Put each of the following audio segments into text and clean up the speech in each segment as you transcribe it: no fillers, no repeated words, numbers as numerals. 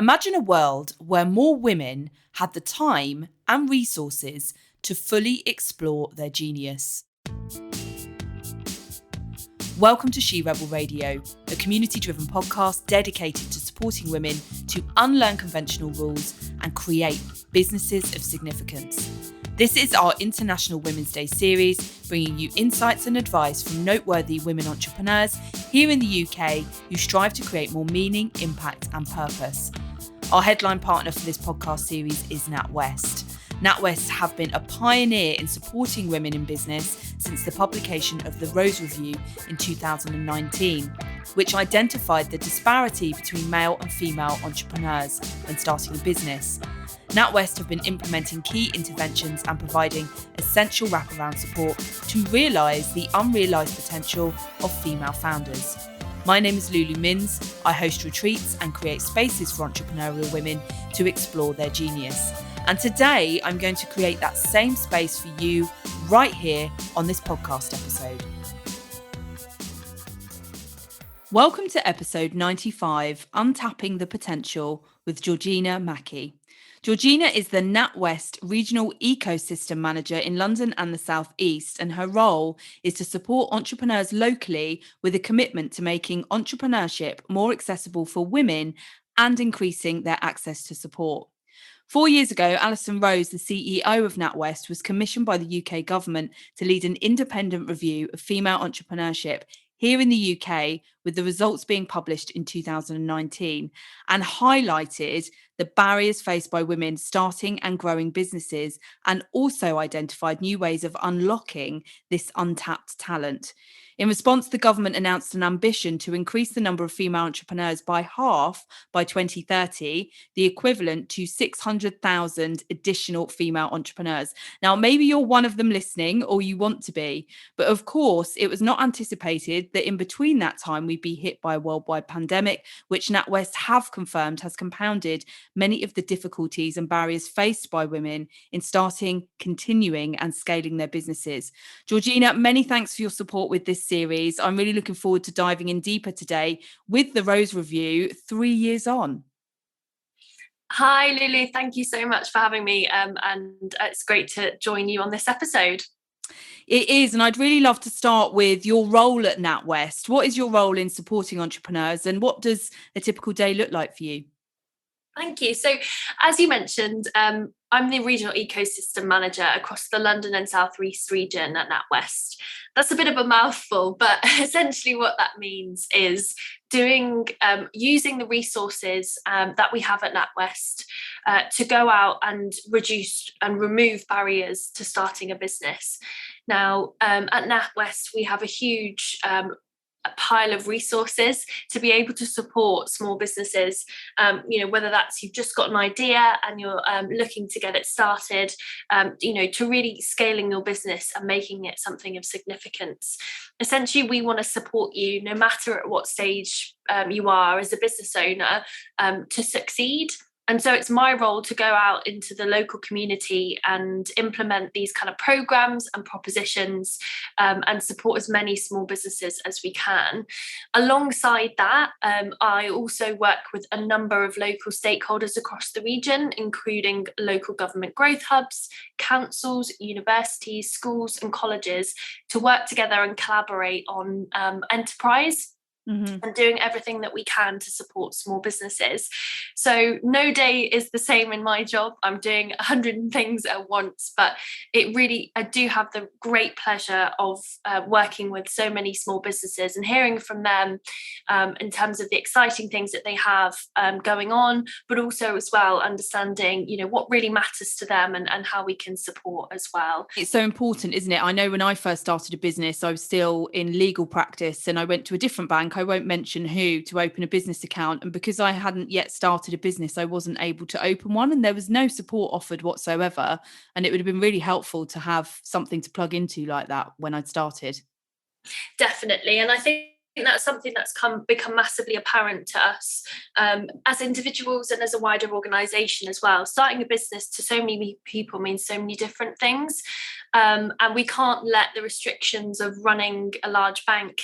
Imagine a world where more women had the time and resources to fully explore their genius. Welcome to She Rebel Radio, a community-driven podcast dedicated to supporting women to unlearn conventional rules and create businesses of significance. This is our International Women's Day series, bringing you insights and advice from noteworthy women entrepreneurs here in the UK who strive to create more meaning, impact and purpose. Our headline partner for this podcast series is NatWest. NatWest have been a pioneer in supporting women in business since the publication of the Rose Review in 2019, which identified the disparity between male and female entrepreneurs when starting a business. NatWest have been implementing key interventions and providing essential wraparound support to realise the unrealised potential of female founders. My name is Lulu Minns. I host retreats and create spaces for entrepreneurial women to explore their genius. And today I'm going to create that same space for you right here on this podcast episode. Welcome to episode 95, Untapping the Potential with Georgina MacKay. Georgina is the NatWest Regional Ecosystem Manager in London and the South East, and her role is to support entrepreneurs locally with a commitment to making entrepreneurship more accessible for women and increasing their access to support. 4 years ago, Allison Rose, the CEO of NatWest, was commissioned by the UK government to lead an independent review of female entrepreneurship here in the UK, with the results being published in 2019, and highlighted the barriers faced by women starting and growing businesses, and also identified new ways of unlocking this untapped talent. In response, the government announced an ambition to increase the number of female entrepreneurs by half by 2030, the equivalent to 600,000 additional female entrepreneurs. Now, maybe you're one of them listening, or you want to be, but of course, it was not anticipated that in between that time, we'd be hit by a worldwide pandemic, which NatWest have confirmed has compounded many of the difficulties and barriers faced by women in starting, continuing and scaling their businesses. Georgina, many thanks for your support with this series. I'm really looking forward to diving in deeper today with the Rose Review 3 years on. Hi, Lulu. Thank you so much for having me. And it's great to join you on this episode. It is. And I'd really love to start with your role at NatWest. What is your role in supporting entrepreneurs and what does a typical day look like for you? Thank you. So, as you mentioned, I'm the Regional Ecosystem Manager across the London and South East region at NatWest. That's a bit of a mouthful, but essentially what that means is using the resources that we have at NatWest to go out and reduce and remove barriers to starting a business. Now, at NatWest, we have a huge a pile of resources to be able to support small businesses, whether that's you've just got an idea and you're looking to get it started, to really scaling your business and making it something of significance. Essentially, we want to support you no matter at what stage you are as a business owner to succeed. And so it's my role to go out into the local community and implement these kind of programs and propositions and support as many small businesses as we can. Alongside that, I also work with a number of local stakeholders across the region, including local government growth hubs, councils, universities, schools and colleges to work together and collaborate on enterprise. Mm-hmm. And doing everything that we can to support small businesses. So no day is the same in my job. I'm doing 100 things at once, but I do have the great pleasure of working with so many small businesses and hearing from them in terms of the exciting things that they have going on, but also as well understanding, what really matters to them and how we can support as well. It's so important, isn't it? I know when I first started a business, I was still in legal practice and I went to a different bank. I won't mention who, to open a business account. And because I hadn't yet started a business, I wasn't able to open one and there was no support offered whatsoever. And it would have been really helpful to have something to plug into like that when I'd started. Definitely. And I think think that's something that's become massively apparent to us as individuals and as a wider organisation as well. Starting a business to so many people means so many different things, and we can't let the restrictions of running a large bank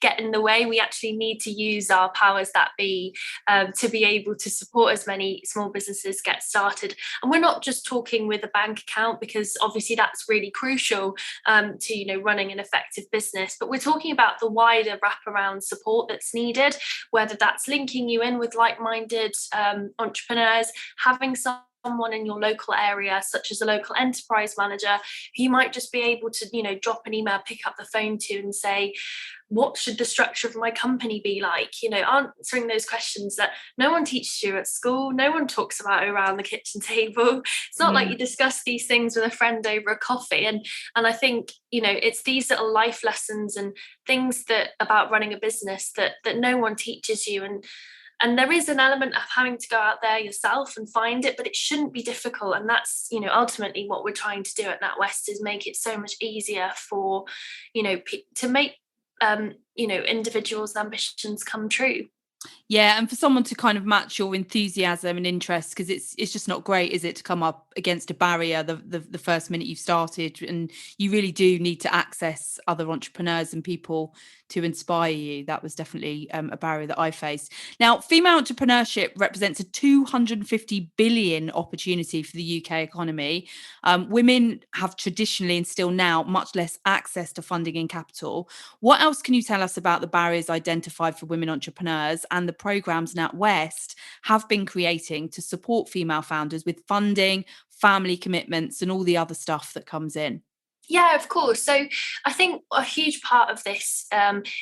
get in the way. We actually need to use our powers that be to be able to support as many small businesses get started. And we're not just talking with a bank account, because obviously that's really crucial to running an effective business, but we're talking about the wider wraparound support that's needed, whether that's linking you in with like-minded entrepreneurs, having someone in your local area, such as a local enterprise manager, who you might just be able to, drop an email, pick up the phone to and say, what should the structure of my company be like? Answering those questions that no one teaches you at school, no one talks about around the kitchen table. It's not like you discuss these things with a friend over a coffee. And I think, it's these little life lessons and things that about running a business that no one teaches you. And there is an element of having to go out there yourself and find it, but it shouldn't be difficult. And that's, ultimately what we're trying to do at NatWest, is make it so much easier for, to make, individuals' ambitions come true. Yeah, and for someone to kind of match your enthusiasm and interest, because it's just not great, is it, to come up against a barrier the first minute you've started, and you really do need to access other entrepreneurs and people to inspire you. That was definitely a barrier that I faced. Now, female entrepreneurship represents a 250 billion opportunity for the UK economy. Women have traditionally and still now much less access to funding and capital. What else can you tell us about the barriers identified for women entrepreneurs and the programs NatWest have been creating to support female founders with funding, family commitments, and all the other stuff that comes in? Yeah, of course. So I think a huge part of this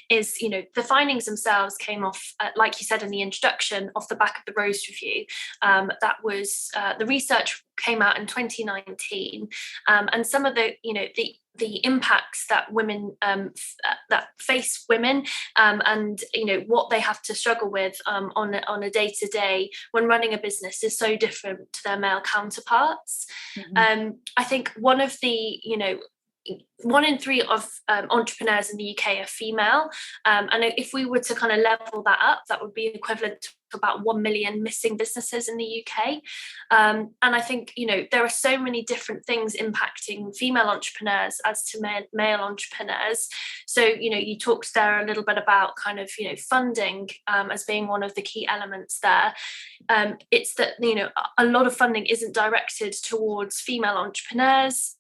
is, the findings themselves came off, like you said in the introduction, off the back of the Rose Review. That was the research came out in 2019, and some of the, the impacts that women that face women, and what they have to struggle with on a day-to-day when running a business is so different to their male counterparts. I think one of the 1 in 3 of entrepreneurs in the UK are female, and if we were to kind of level that up, that would be equivalent to about 1 million missing businesses in the UK. And I think there are so many different things impacting female entrepreneurs as to male entrepreneurs. So you talked there a little bit about kind of funding as being one of the key elements there. It's that a lot of funding isn't directed towards female entrepreneurs.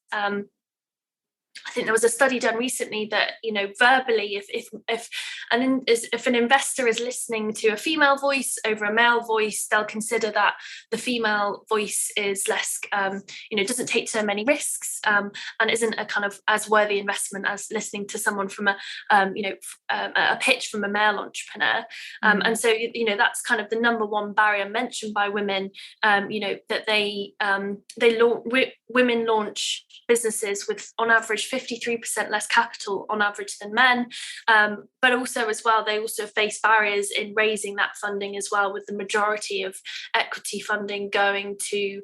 I think there was a study done recently that verbally, if an investor is listening to a female voice over a male voice, they'll consider that the female voice is less, doesn't take so many risks, and isn't a kind of as worthy investment as listening to someone from a pitch from a male entrepreneur. And so that's kind of the number one barrier mentioned by women. That women launch businesses with on average 53% less capital on average than men, but also as well they also face barriers in raising that funding as well, with the majority of equity funding going to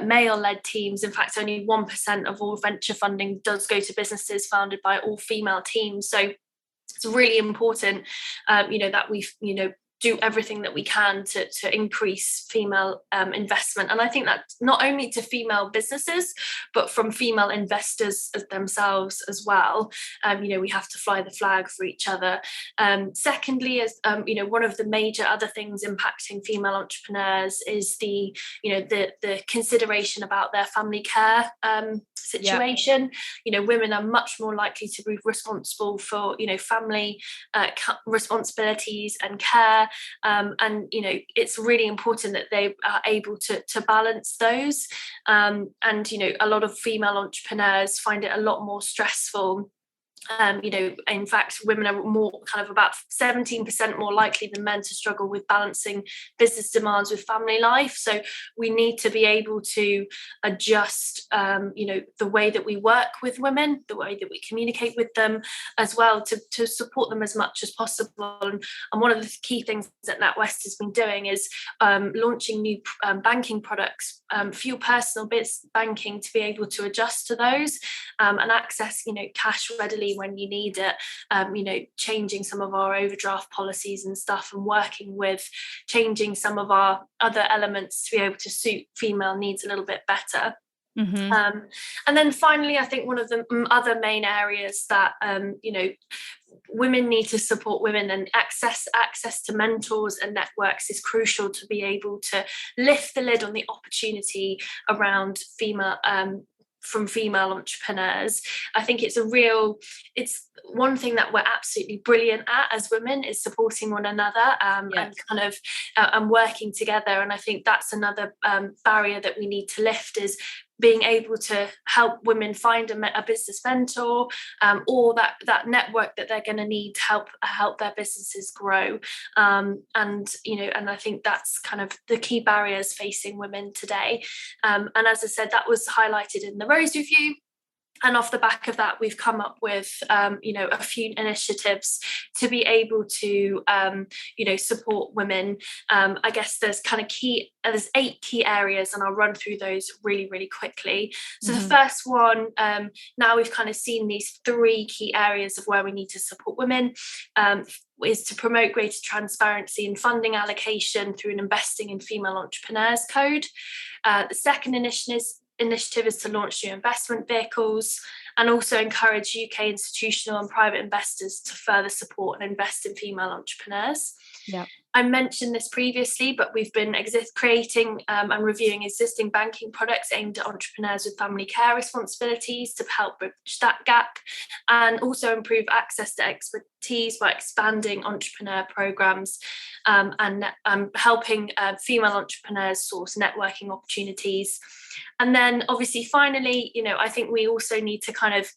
male-led teams. In fact, only 1% of all venture funding does go to businesses founded by all female teams. So it's really important that we do everything that we can to increase female investment. And I think that not only to female businesses, but from female investors themselves as well. We have to fly the flag for each other. Secondly, as one of the major other things impacting female entrepreneurs is the consideration about their family care situation. Women are much more likely to be responsible for family responsibilities and care, and it's really important that they are able to balance those, and a lot of female entrepreneurs find it a lot more stressful. In fact, women are more kind of about 17% more likely than men to struggle with balancing business demands with family life. So we need to be able to adjust, the way that we work with women, the way that we communicate with them as well, to support them as much as possible. And one of the key things that NatWest has been doing is launching new banking products for your personal biz banking to be able to adjust to those and access, cash readily ready when you need it, changing some of our overdraft policies and stuff, and working with changing some of our other elements to be able to suit female needs a little bit better. And then finally, I think one of the other main areas that women need to support women, and access to mentors and networks is crucial to be able to lift the lid on the opportunity around from female entrepreneurs. I think it's one thing that we're absolutely brilliant at as women, is supporting one another, and kind of and working together. And I think that's another barrier that we need to lift, is being able to help women find a business mentor, or that network that they're going to need to help their businesses grow. And I think that's kind of the key barriers facing women today. And as I said, that was highlighted in the Rose Review. And off the back of that, we've come up with, a few initiatives to be able to, support women. I guess there's there's 8 key areas, and I'll run through those really, really quickly. So the first one, now we've kind of seen these 3 key areas of where we need to support women, is to promote greater transparency in funding allocation through an Investing in Female Entrepreneurs Code. The second initiative is to launch new investment vehicles, and also encourage UK institutional and private investors to further support and invest in female entrepreneurs. Yeah. I mentioned this previously, but we've been creating and reviewing existing banking products aimed at entrepreneurs with family care responsibilities to help bridge that gap, and also improve access to expertise by expanding entrepreneur programs, and helping female entrepreneurs source networking opportunities. And then obviously, finally, I think we also need to kind of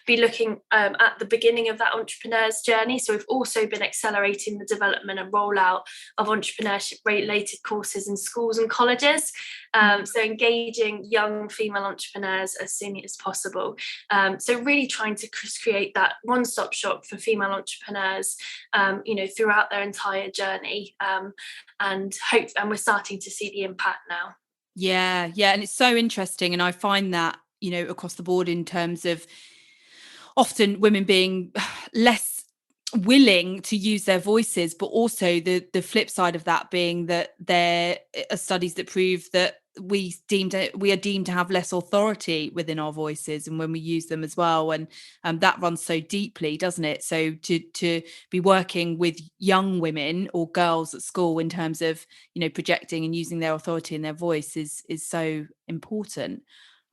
be looking at the beginning of that entrepreneur's journey. So we've also been accelerating the development and rollout of entrepreneurship related courses in schools and colleges. So engaging young female entrepreneurs as soon as possible. So really trying to create that one-stop shop for female entrepreneurs, throughout their entire journey. And we're starting to see the impact now. Yeah. And it's so interesting. And I find that, across the board, in terms of often women being less willing to use their voices, but also the flip side of that being that there are studies that prove that we are deemed to have less authority within our voices and when we use them as well. And that runs so deeply, doesn't it? So to be working with young women or girls at school in terms of, projecting and using their authority and their voice is so important.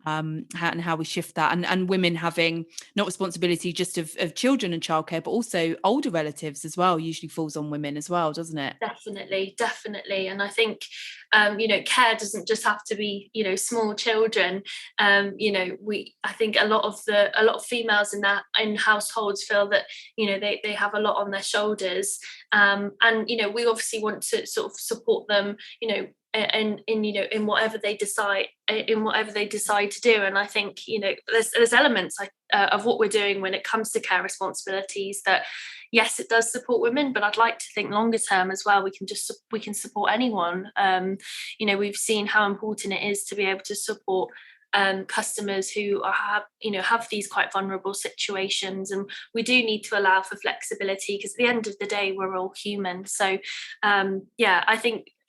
How we shift that, and women having not responsibility just of children and childcare, but also older relatives as well, usually falls on women as well, doesn't it? Definitely. And I think care doesn't just have to be small children. I think a lot of females in households feel that they have a lot on their shoulders, and we obviously want to sort of support them in whatever they decide to do. And I think there's elements of what we're doing when it comes to care responsibilities that, yes, it does support women, but I'd like to think longer term as well, we can support anyone. We've seen how important it is to be able to support customers who have these quite vulnerable situations, and we do need to allow for flexibility, because at the end of the day we're all human. So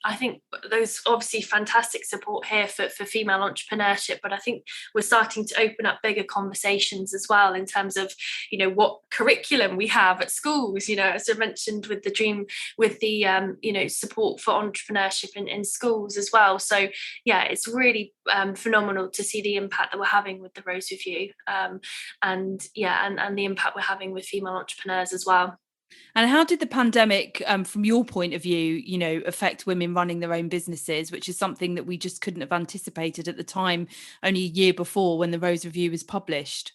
I think there's obviously fantastic support here for female entrepreneurship, but I think we're starting to open up bigger conversations as well in terms of, what curriculum we have at schools, as I mentioned with the support for entrepreneurship in schools as well. So yeah, it's really phenomenal to see the impact that we're having with the Rose Review, and the impact we're having with female entrepreneurs as well. And how did the pandemic, from your point of view, affect women running their own businesses, which is something that we just couldn't have anticipated at the time, only a year before when the Rose Review was published?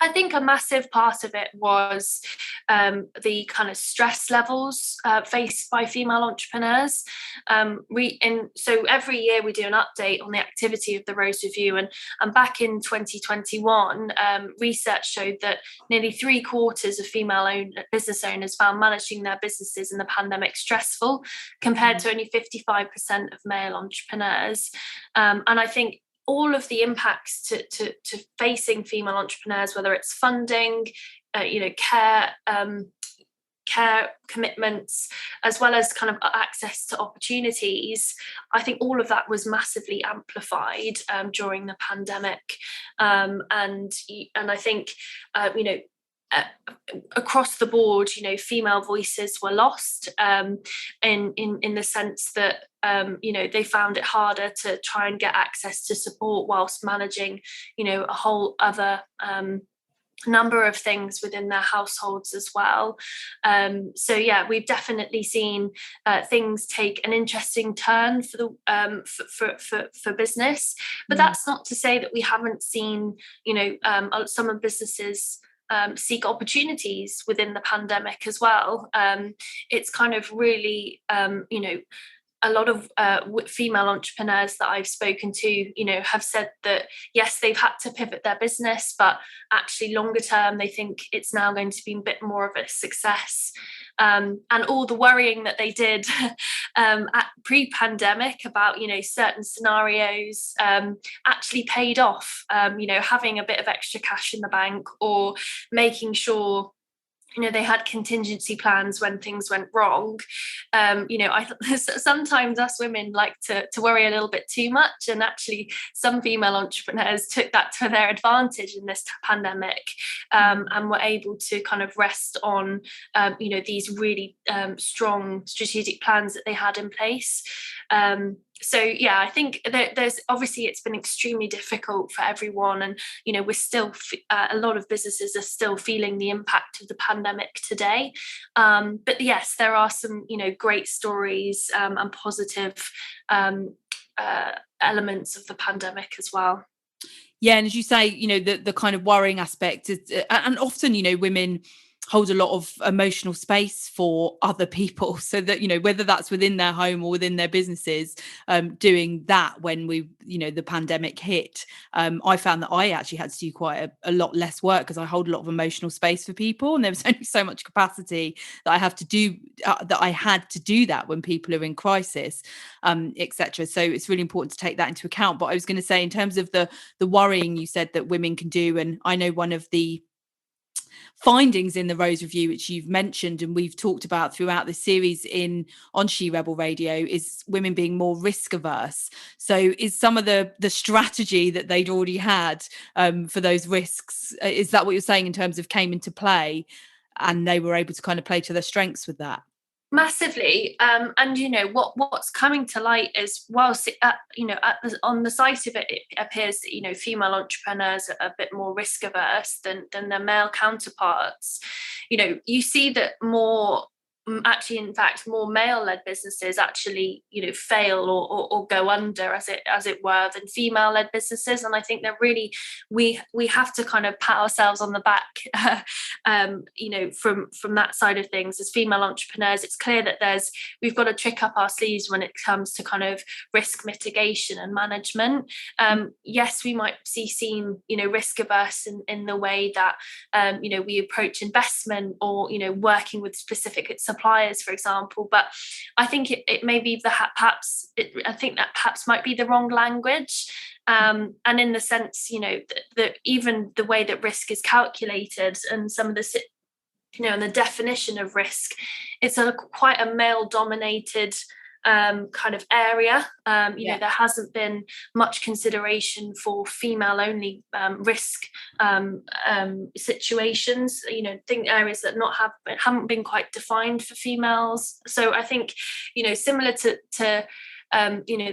I think a massive part of it was the kind of stress levels faced by female entrepreneurs. So every year we do an update on the activity of the Rose Review, and back in 2021, research showed that nearly 3/4 of female business owners found managing their businesses in the pandemic stressful, compared to only 55% of male entrepreneurs. And I think all of the impacts to facing female entrepreneurs, whether it's funding, care commitments, as well as kind of access to opportunities. I think all of that was massively amplified during the pandemic, and I think across the board, female voices were lost, in the sense that they found it harder to try and get access to support whilst managing a whole other number of things within their households as well. So yeah, we've definitely seen things take an interesting turn for the for business, but that's not to say that we haven't seen some of businesses seek opportunities within the pandemic as well. It's kind of really a lot of female entrepreneurs that I've spoken to, have said that, yes, they've had to pivot their business, but actually longer term, they think it's now going to be a bit more of a success. And all the worrying that they did at pre-pandemic about, certain scenarios actually paid off, having a bit of extra cash in the bank, or making sure they had contingency plans when things went wrong. Sometimes us women like to worry a little bit too much, and actually some female entrepreneurs took that to their advantage in this pandemic, and were able to kind of rest on these really strong strategic plans that they had in place. So yeah, I think there's obviously, it's been extremely difficult for everyone, and we're still a lot of businesses are still feeling the impact of the pandemic today. But yes, there are some great stories and positive elements of the pandemic as well. Yeah, and as you say, the kind of worrying aspect is, and often women hold a lot of emotional space for other people, so that whether that's within their home or within their businesses, doing that when the pandemic hit, I found that I actually had to do quite a lot less work, because I hold a lot of emotional space for people, and there was only so much capacity that I have to do that I had to do that when people are in crisis, etc. So it's really important to take that into account. But I was going to say, in terms of the worrying you said that women can do, and I know one of the findings in the Rose Review, which you've mentioned and we've talked about throughout the series on She Rebel Radio, is women being more risk averse. So is some of the strategy that they'd already had for those risks, is that what you're saying in terms of came into play, and they were able to kind of play to their strengths with that? Massively, and what's coming to light is, whilst on the site of it, it appears that female entrepreneurs are a bit more risk averse than their male counterparts. You see that more. Actually, in fact, more male-led businesses actually, fail or go under, as it were, than female-led businesses. And I think that really we have to kind of pat ourselves on the back, from that side of things. As female entrepreneurs, it's clear that we've got to trick up our sleeves when it comes to kind of risk mitigation and management. Yes, we might be seen, risk averse in the way that we approach investment, or working with specific suppliers, for example. But I think it may be perhaps might be the wrong language, and in the sense that even the way that risk is calculated, and some of the and the definition of risk, it's quite a male dominated kind of area. There hasn't been much consideration for female only risk situations, think areas that haven't been quite defined for females. So I think similar to the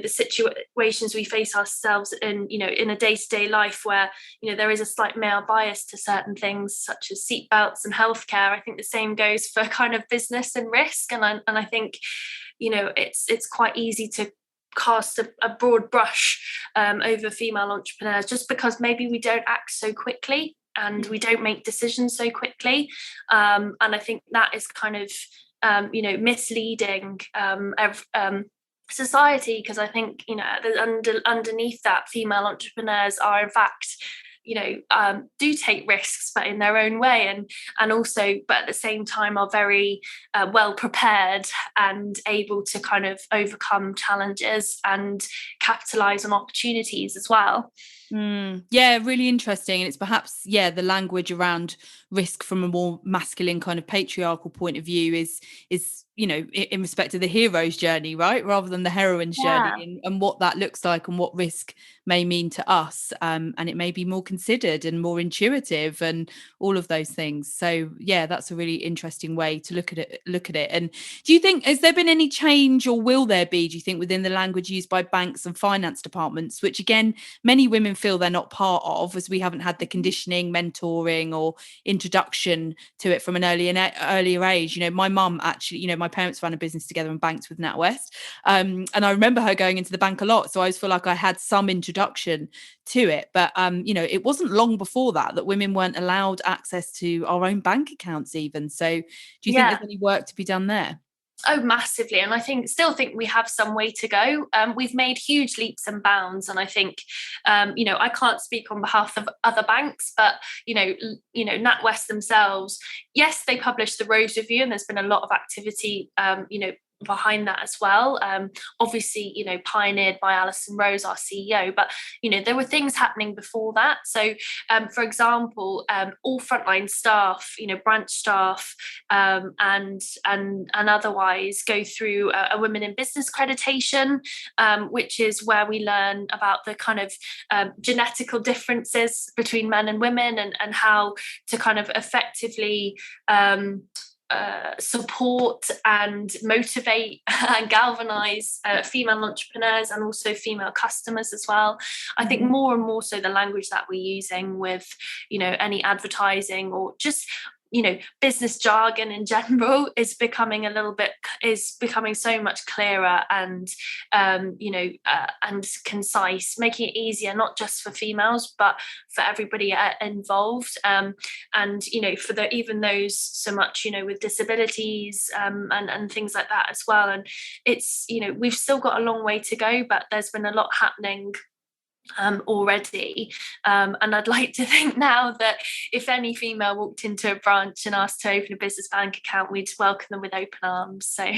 situations we face ourselves in a day-to-day life, where there is a slight male bias to certain things such as seatbelts and healthcare. I think the same goes for kind of business and risk, and I think it's quite easy to cast a broad brush over female entrepreneurs, just because maybe we don't act so quickly and we don't make decisions so quickly, and I think that is kind of misleading society, because I think underneath that, female entrepreneurs are in fact do take risks, but in their own way, and also, but at the same time, are very well prepared and able to kind of overcome challenges and capitalize on opportunities as well. Yeah, really interesting. And it's perhaps, the language around risk from a more masculine kind of patriarchal point of view is in respect to the hero's journey, right, rather than the heroine's journey, and what that looks like and what risk may mean to us, and it may be more considered and more intuitive and all of those things. So that's a really interesting way to look at it. And do you think, has there been any change, or will there be, do you think, within the language used by banks and finance departments, which again many women feel they're not part of, as we haven't had the conditioning, mentoring or introduction to it from an earlier age? My mum actually, my parents ran a business together and banked with NatWest, and I remember her going into the bank a lot, so I always feel like I had some introduction to it. But it wasn't long before that women weren't allowed access to our own bank accounts even. So do you think there's any work to be done there? Oh, massively. And I still think we have some way to go. We've made huge leaps and bounds. And I think, I can't speak on behalf of other banks, but, NatWest themselves, yes, they published the Rose Review, and there's been a lot of activity, behind that as well. Obviously, pioneered by Allison Rose, our CEO, but, there were things happening before that. So, for example, all frontline staff, branch staff, and otherwise go through a Women in Business accreditation, which is where we learn about the kind of genetical differences between men and women, and how to kind of effectively support and motivate and galvanize female entrepreneurs and also female customers as well. I think more and more so the language that we're using with, any advertising or just business jargon in general is becoming so much clearer and and concise, making it easier not just for females but for everybody involved, and for even those so much with disabilities, and things like that as well. And it's we've still got a long way to go, but there's been a lot happening already, and I'd like to think now that if any female walked into a branch and asked to open a business bank account, we'd welcome them with open arms. So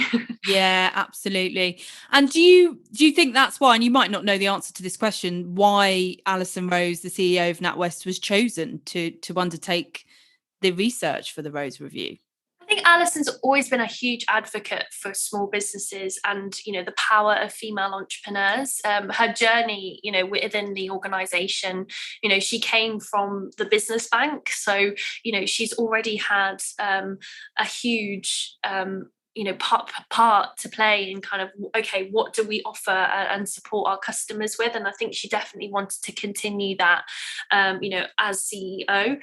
yeah, absolutely. And do you think that's why, and you might not know the answer to this question, why Allison Rose, the CEO of NatWest, was chosen to undertake the research for the Rose Review? I think Alison's always been a huge advocate for small businesses and, the power of female entrepreneurs. Her journey, within the organisation, she came from the business bank. So, she's already had a huge part to play in kind of, okay, what do we offer and support our customers with? And I think she definitely wanted to continue that, as CEO.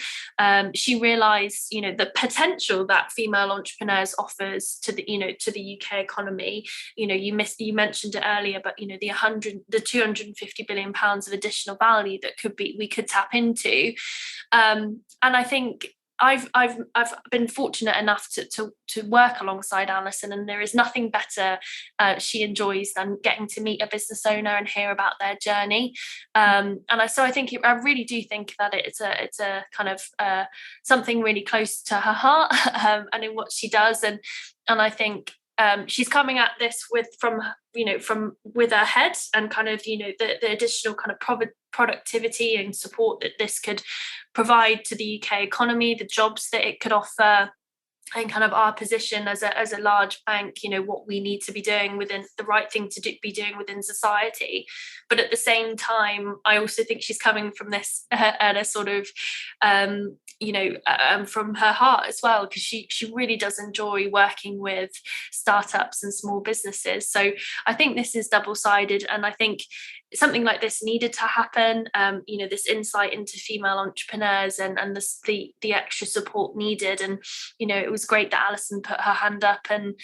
She realized, the potential that female entrepreneurs offers to the UK economy. You mentioned it earlier, but the 250 billion pounds of additional value that we could tap into. And I think I've been fortunate enough to work alongside Allison, and there is nothing better she enjoys than getting to meet a business owner and hear about their journey. I really do think that it's a kind of something really close to her heart, and in what she does, and I think she's coming at this with her head, and kind of the additional kind of productivity and support that this could provide to the UK economy, the jobs that it could offer, and kind of our position as a large bank, what we need to be doing within the right thing to be doing within society. But at the same time, I also think she's coming from this at a sort of from her heart as well, because she really does enjoy working with startups and small businesses. So I think this is double-sided, and I think something like this needed to happen. This insight into female entrepreneurs and the extra support needed. And it was great that Allison put her hand up and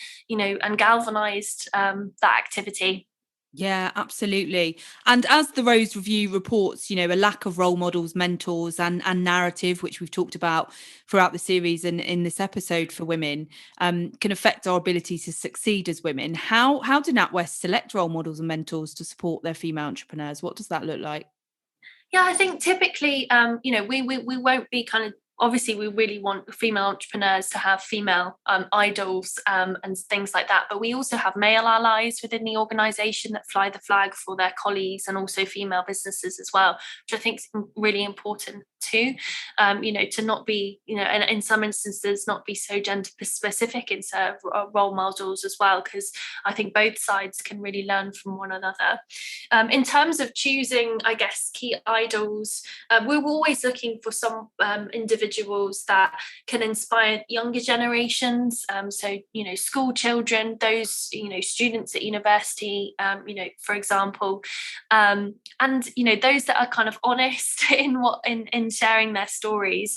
galvanized that activity. Yeah, absolutely. And as the Rose Review reports, a lack of role models, mentors and narrative, which we've talked about throughout the series and in this episode for women, can affect our ability to succeed as women. How do NatWest select role models and mentors to support their female entrepreneurs? What does that look like? Yeah, I think typically, we won't be kind of, obviously we really want female entrepreneurs to have female idols and things like that. But we also have male allies within the organization that fly the flag for their colleagues, and also female businesses as well, which I think is really important too. To not be, and in some instances, not be so gender specific in sort of role models as well, because I think both sides can really learn from one another. In terms of choosing, I guess, key idols, we're always looking for some individuals that can inspire younger generations. School children, those, students at university, for example, and, those that are kind of honest in sharing their stories.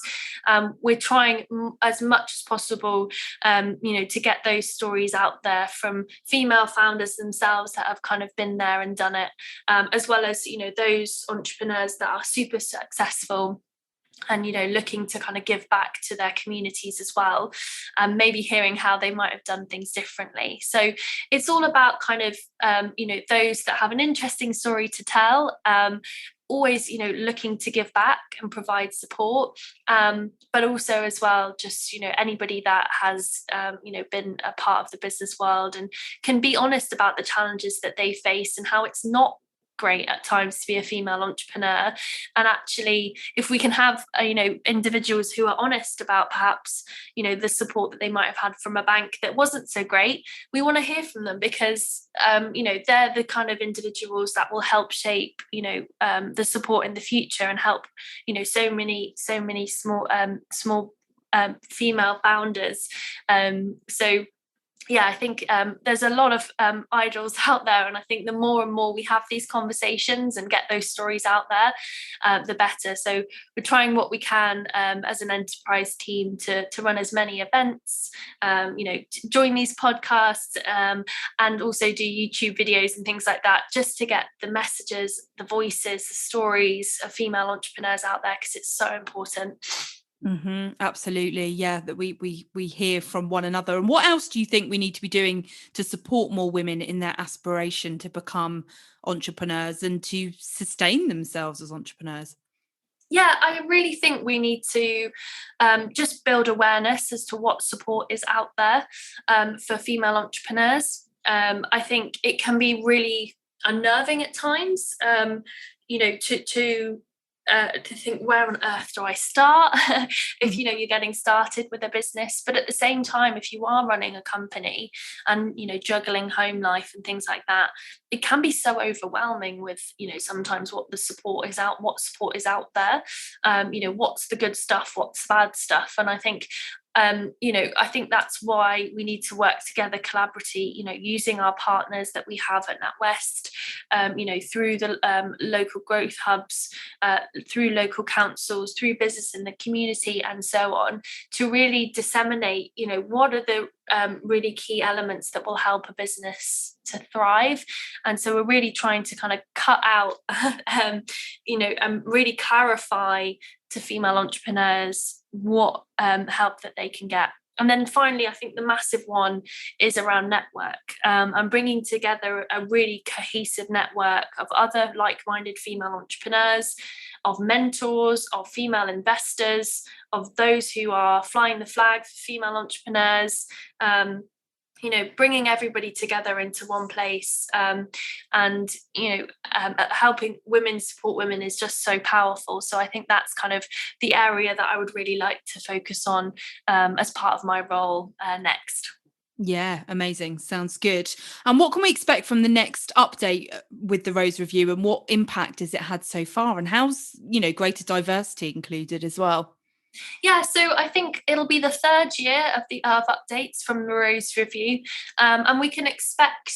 We're trying as much as possible, to get those stories out there from female founders themselves that have kind of been there and done it, as well as, those entrepreneurs that are super successful and, looking to kind of give back to their communities as well, and maybe hearing how they might have done things differently. So it's all about kind of, those that have an interesting story to tell, always, looking to give back and provide support, but also as well, just, anybody that has, been a part of the business world and can be honest about the challenges that they face and how it's not great at times to be a female entrepreneur. And actually, if we can have individuals who are honest about perhaps the support that they might have had from a bank that wasn't so great, we want to hear from them, because they're the kind of individuals that will help shape the support in the future, and help so many small female founders. So yeah, I think there's a lot of idols out there, and I think the more and more we have these conversations and get those stories out there, the better. So we're trying what we can as an enterprise team to run as many events, to join these podcasts, and also do YouTube videos and things like that, just to get the messages, the voices, the stories of female entrepreneurs out there, because it's so important. Mm-hmm, absolutely. Yeah, that we hear from one another. And what else do you think we need to be doing to support more women in their aspiration to become entrepreneurs and to sustain themselves as entrepreneurs? Yeah, I really think we need to just build awareness as to what support is out there for female entrepreneurs. I think it can be really unnerving at times, to think, where on earth do I start? If you're getting started with a business. But at the same time, if you are running a company and juggling home life and things like that, it can be so overwhelming with sometimes what support is out there. What's the good stuff, what's the bad stuff. And I think I think that's why we need to work together collaboratively, using our partners that we have at NatWest, through the local growth hubs, through local councils, through business in the community, and so on, to really disseminate, what are the really key elements that will help a business to thrive. And so we're really trying to kind of cut out, and really clarify to female entrepreneurs what help that they can get. And then finally, I think the massive one is around network, and bringing together a really cohesive network of other like-minded female entrepreneurs, of mentors, of female investors, of those who are flying the flag for female entrepreneurs, bringing everybody together into one place, and helping women support women is just so powerful. So I think that's kind of the area that I would really like to focus on as part of my role next. Yeah, amazing. Sounds good. And what can we expect from the next update with the Rose Review, and what impact has it had so far, and how's greater diversity included as well? Yeah, so I think it'll be the third year of updates from the Rose Review, and we can expect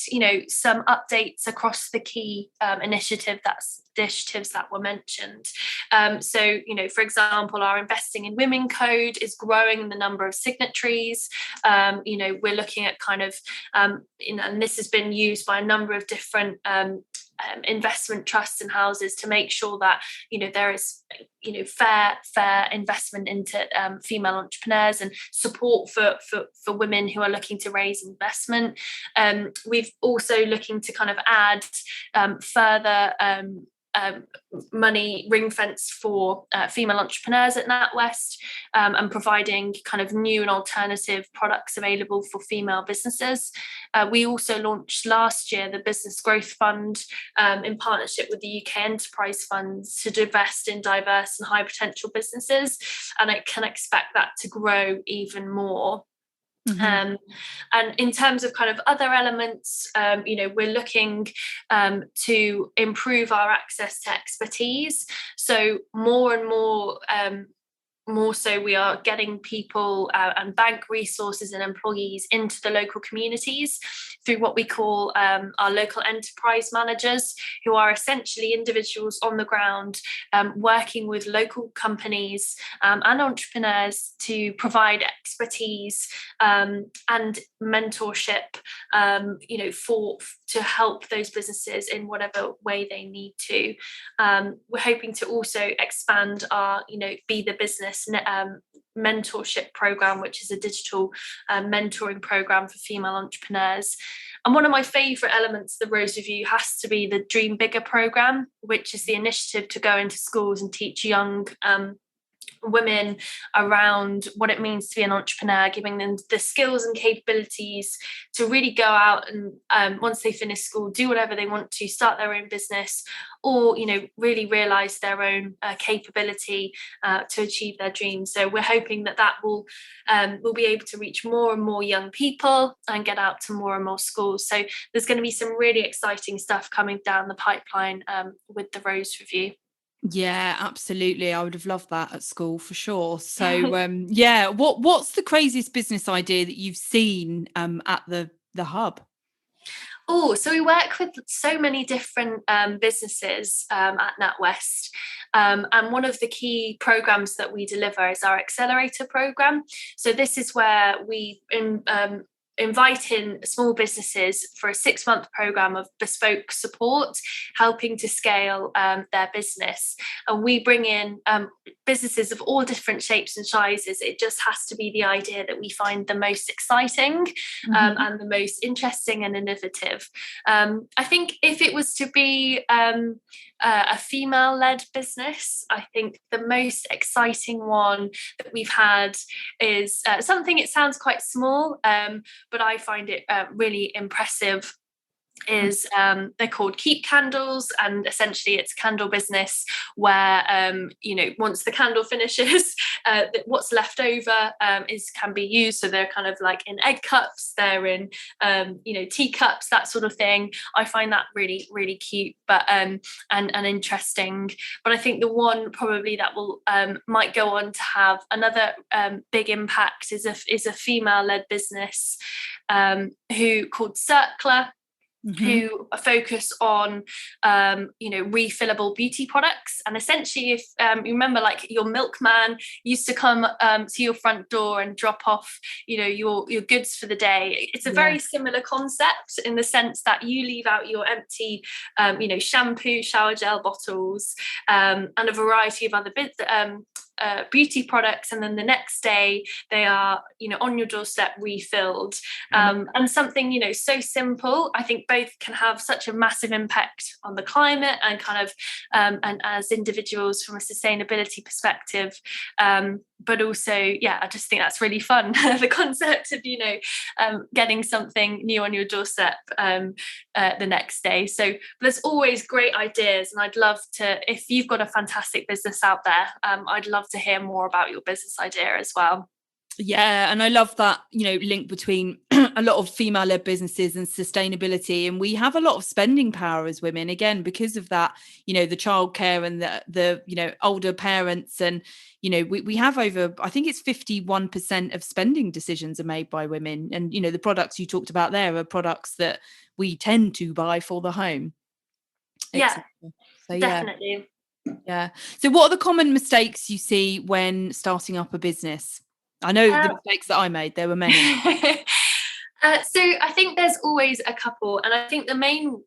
some updates across the key initiatives that were mentioned. So for example, our Investing in Women Code is growing the number of signatories. We're looking at kind of and this has been used by a number of different investment trusts and houses to make sure that there is fair investment into female entrepreneurs, and support for women who are looking to raise investment. We've also looking to kind of add further money ring fence for female entrepreneurs at NatWest, and providing kind of new and alternative products available for female businesses. We also launched last year the Business Growth Fund in partnership with the UK Enterprise Funds to invest in diverse and high potential businesses, and I can expect that to grow even more. And in terms of kind of other elements, we're looking to improve our access to expertise. So more and more so we are getting people and bank resources and employees into the local communities through what we call our local enterprise managers, who are essentially individuals on the ground working with local companies and entrepreneurs to provide expertise and mentorship, to help those businesses in whatever way they need to. We're hoping to also expand our, Be the Business mentorship program, which is a digital mentoring program for female entrepreneurs. And one of my favourite elements of the Rose Review has to be the Dream Bigger program, which is the initiative to go into schools and teach young women around what it means to be an entrepreneur, giving them the skills and capabilities to really go out and once they finish school, do whatever they want to, start their own business, or really realize their own capability to achieve their dreams. So we're hoping that will be able to reach more and more young people and get out to more and more schools. So there's going to be some really exciting stuff coming down the pipeline with the Rose Review. Yeah, absolutely. I would have loved that at school for sure. So what's the craziest business idea that you've seen at the hub? Oh, so we work with so many different businesses at NatWest. And one of the key programs that we deliver is our Accelerator program. So this is where we invite in small businesses for a 6-month program of bespoke support, helping to scale their business. And we bring in businesses of all different shapes and sizes. It just has to be the idea that we find the most exciting and the most interesting and innovative. I think if it was to be a female-led business, I think the most exciting one that we've had is something, it sounds quite small, but I find it really impressive, is they're called Keep Candles, and essentially it's a candle business where once the candle finishes, what's left over can be used. So they're kind of like in egg cups, they're in teacups, that sort of thing. I find that really, really cute, but and interesting. But I think the one probably that will might go on to have another big impact is a female-led business who called Circler, who focus on, refillable beauty products. And essentially, if you remember, like your milkman used to come to your front door and drop off, your goods for the day. It's a very similar concept in the sense that you leave out your empty, shampoo, shower gel bottles, and a variety of other bits. Beauty products, and then the next day they are on your doorstep refilled, and something so simple. I think both can have such a massive impact on the climate and kind of and as individuals from a sustainability perspective, but also I just think that's really fun. The concept of getting something new on your doorstep the next day. So there's always great ideas, and I'd love to, if you've got a fantastic business out there, I'd love to hear more about your business idea as well. Yeah, and I love that link between a lot of female-led businesses and sustainability, and we have a lot of spending power as women, again because of that, the childcare and the older parents, and we have over, I think it's 51% of spending decisions are made by women, and the products you talked about there are products that we tend to buy for the home. So definitely. Yeah. So what are the common mistakes you see when starting up a business? I know the mistakes that I made, there were many. So I think there's always a couple, and I think the main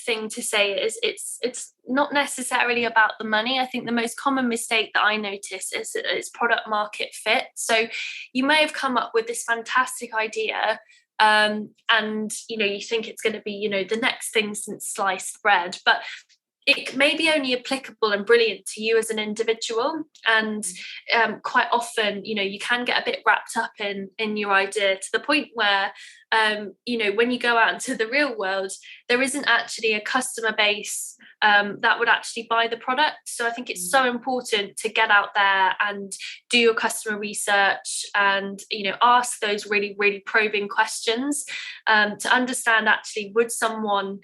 thing to say is it's not necessarily about the money. I think the most common mistake that I notice is product market fit. So you may have come up with this fantastic idea, and you think it's going to be the next thing since sliced bread, but it may be only applicable and brilliant to you as an individual. And quite often, you can get a bit wrapped up in your idea to the point where, when you go out into the real world, there isn't actually a customer base that would actually buy the product. So I think it's so important to get out there and do your customer research and, ask those really, really probing questions to understand actually, would someone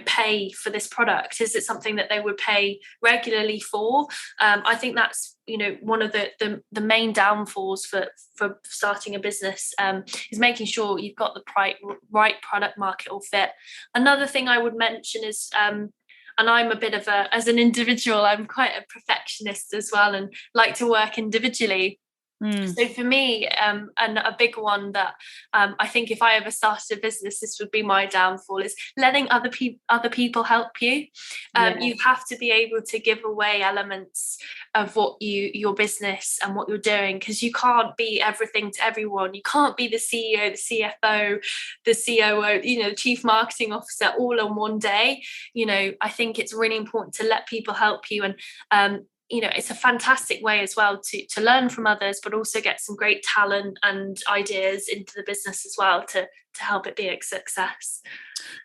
pay for this product? Is it something that they would pay regularly for? I think that's one of the main downfalls for starting a business, is making sure you've got the right product market or fit. Another thing I would mention is, and I'm a bit of as an individual, I'm quite a perfectionist as well and like to work individually. So for me, and a big one that I think if I ever started a business, this would be my downfall, is letting other people help you. You have to be able to give away elements of what your business and what you're doing, because you can't be everything to everyone. You can't be the CEO, the CFO, the COO, the chief marketing officer all on one day. I think it's really important to let people help you, and it's a fantastic way as well to learn from others, but also get some great talent and ideas into the business as well to help it be a success.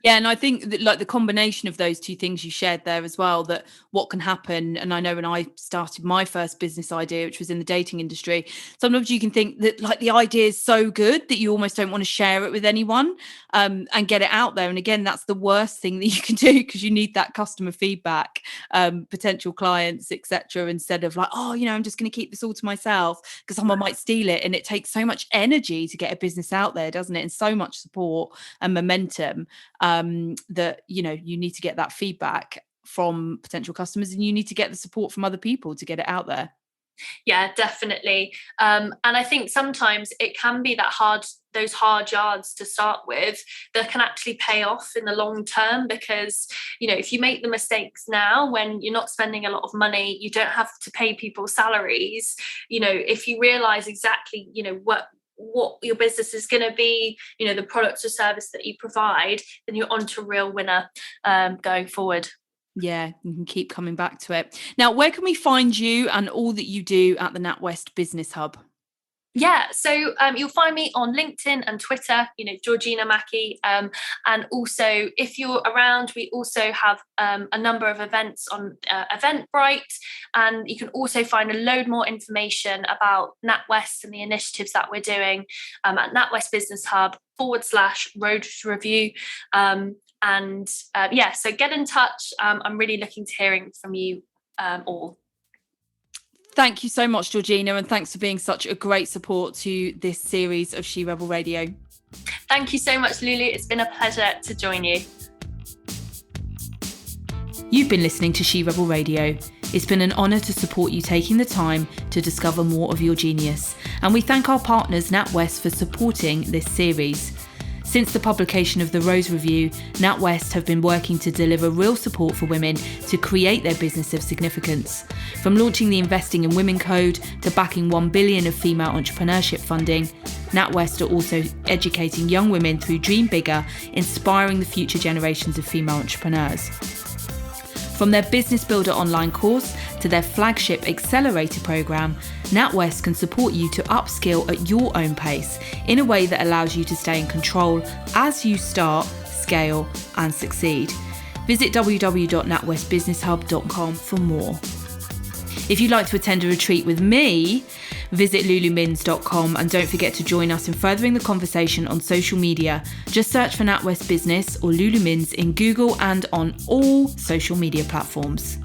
Yeah, and I think that like the combination of those two things you shared there as well, that what can happen, and I know when I started my first business idea, which was in the dating industry, sometimes you can think that like the idea is so good that you almost don't want to share it with anyone, and get it out there. And again, that's the worst thing that you can do, because you need that customer feedback, potential clients, etc., instead of like, I'm just going to keep this all to myself because someone might steal it. And it takes so much energy to get a business out there, doesn't it? And so much support and momentum, that you need to get that feedback from potential customers, and you need to get the support from other people to get it out there. Yeah, definitely. And I think sometimes it can be those hard yards to start with that can actually pay off in the long term, because if you make the mistakes now when you're not spending a lot of money, you don't have to pay people salaries. If you realize exactly what your business is going to be, the products or service that you provide, then you're on to a real winner going forward. Yeah, you can keep coming back to it. Now, where can we find you and all that you do at the NatWest Business Hub? Yeah, so you'll find me on LinkedIn and Twitter, Georgina MacKay. And also, if you're around, we also have a number of events on Eventbrite. And you can also find a load more information about NatWest and the initiatives that we're doing at NatWest Business Hub /road review. So get in touch. I'm really looking to hearing from you all. Thank you so much, Georgina, and thanks for being such a great support to this series of She Rebel Radio. Thank you so much, Lulu. It's been a pleasure to join you. You've been listening to She Rebel Radio. It's been an honour to support you taking the time to discover more of your genius, and we thank our partners NatWest for supporting this series. Since the publication of the Rose Review, NatWest have been working to deliver real support for women to create their business of significance. From launching the Investing in Women Code to backing $1 billion of female entrepreneurship funding, NatWest are also educating young women through Dream Bigger, inspiring the future generations of female entrepreneurs. From their Business Builder online course to their flagship Accelerator program, NatWest can support you to upskill at your own pace in a way that allows you to stay in control as you start, scale, and succeed. Visit www.natwestbusinesshub.com for more. If you'd like to attend a retreat with me, visit lulumins.com, and don't forget to join us in furthering the conversation on social media. Just search for NatWest Business or Lulu Mins in Google and on all social media platforms.